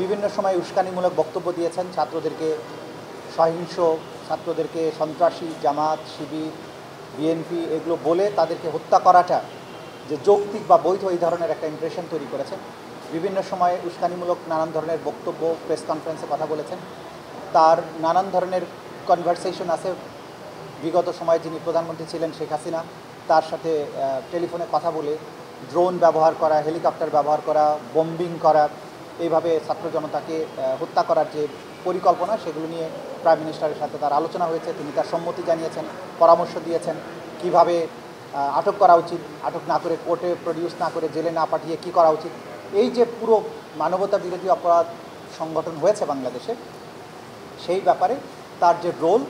বিভিন্ন সময় উস্কানিমূলক বক্তব্য দিয়েছেন, ছাত্রদেরকে সহিংস, ছাত্রদেরকে সন্ত্রাসী, জামাত, শিবির, বিএনপি এগুলো বলে তাদেরকে হত্যা করাটা যে যৌক্তিক বা বৈধ এই ধরনের একটা ইমপ্রেশন তৈরি করেছেন। বিভিন্ন সময়ে উস্কানিমূলক নানান ধরনের বক্তব্য, প্রেস কনফারেন্সে কথা বলেছেন। তার নানান ধরনের কনভারসেশন আছে। বিগত সময়ে যিনি প্রধানমন্ত্রী ছিলেন শেখ হাসিনা, তার সাথে টেলিফোনে কথা বলে ড্রোন ব্যবহার করা, হেলিকপ্টার ব্যবহার করা, বম্বিং করা, এইভাবে ছাত্র জনতাকে হত্যা করার যে পরিকল্পনা, সেগুলো নিয়ে প্রাইম মিনিস্টারের সাথে তার আলোচনা হয়েছে। তিনি তার সম্মতি জানিয়েছেন, পরামর্শ দিয়েছেন কিভাবে আটক করা উচিত, আটক না করে কোর্টে প্রডিউস না করে জেলে না পাঠিয়ে কি করা উচিত। এই যে পুরো মানবতা বিরোধী অপরাধ সংগঠন হয়েছে বাংলাদেশে, সেই ব্যাপারে তার যে রোল,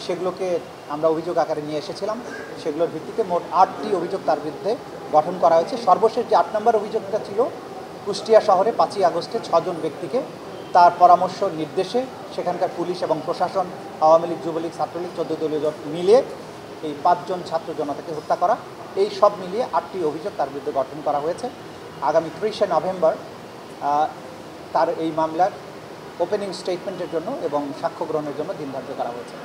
সেগুলোকে আমরা অভিযোগ আকারে নিয়ে এসেছিলাম। সেগুলোর ভিত্তিতে মোট 8টি অভিযোগ তার বিরুদ্ধে গঠন করা হয়েছে। সর্বশেষ যে 8 নম্বর অভিযোগটা ছিল, কুষ্টিয়া শহরে 5ই আগস্টে 6 জন ব্যক্তিকে তার পরামর্শ নির্দেশে সেখানকার পুলিশ এবং প্রশাসন, আওয়ামী লীগ, যুবলীগ, ছাত্রলীগ, 14 দলীয় জোট মিলিয়ে এই 5 জন ছাত্র জনতাকে হত্যা করা, এই সব মিলিয়ে 8টি অভিযোগ তার বিরুদ্ধে গঠন করা হয়েছে। আগামী 30শে নভেম্বর তার এই মামলার ওপেনিং স্টেটমেন্টের জন্য এবং সাক্ষ্য গ্রহণের জন্য দিন ধার্য করা হয়েছে।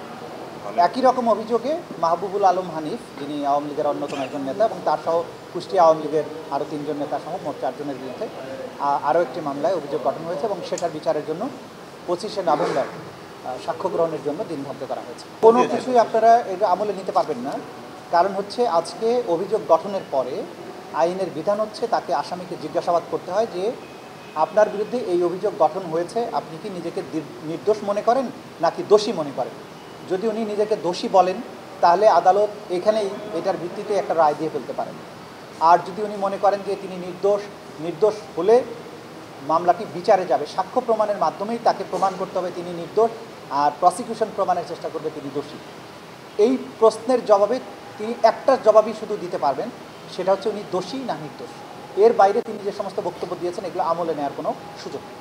একই রকম অভিযোগে মাহবুবুল আলম হানিফ, যিনি আওয়ামী লীগের অন্যতম একজন নেতা, এবং তার সহ কুষ্টিয়া আওয়ামী লীগের আরও 3 জন নেতা সহ মোট 4 জনের বিরুদ্ধে আরও একটি মামলায় অভিযোগ গঠন হয়েছে এবং সেটার বিচারের জন্য 25শে নভেম্বর সাক্ষ্য গ্রহণের জন্য দিন ধার্য করা হয়েছে। কোনো কিছুই আপনারা এটা আমলে নিতে পারবেন না। কারণ হচ্ছে, আজকে অভিযোগ গঠনের পরে আইনের বিধান হচ্ছে তাকে, আসামিকে জিজ্ঞাসাবাদ করতে হয় যে আপনার বিরুদ্ধে এই অভিযোগ গঠন হয়েছে, আপনি কি নিজেকে নির্দোষ মনে করেন নাকি দোষী মনে করেন। যদি উনি নিজেকে দোষী বলেন, তাহলে আদালত এখানেই এটার ভিত্তিতে একটা রায় দিয়ে ফেলতে পারেন। আর যদি উনি মনে করেন যে তিনি নির্দোষ হলে মামলাটি বিচারে যাবে, সাক্ষ্য প্রমাণের মাধ্যমেই তাকে প্রমাণ করতে হবে তিনি নির্দোষ, আর প্রসিকিউশন প্রমাণের চেষ্টা করবে তিনি দোষী। এই প্রশ্নের জবাবে তিনি একটা জবাবই শুধু দিতে পারবেন, সেটা হচ্ছে উনি দোষী না নির্দোষ। এর বাইরে তিনি যে সমস্ত বক্তব্য দিয়েছেন, এগুলো আমলে নেওয়ার কোনো সুযোগ নেই।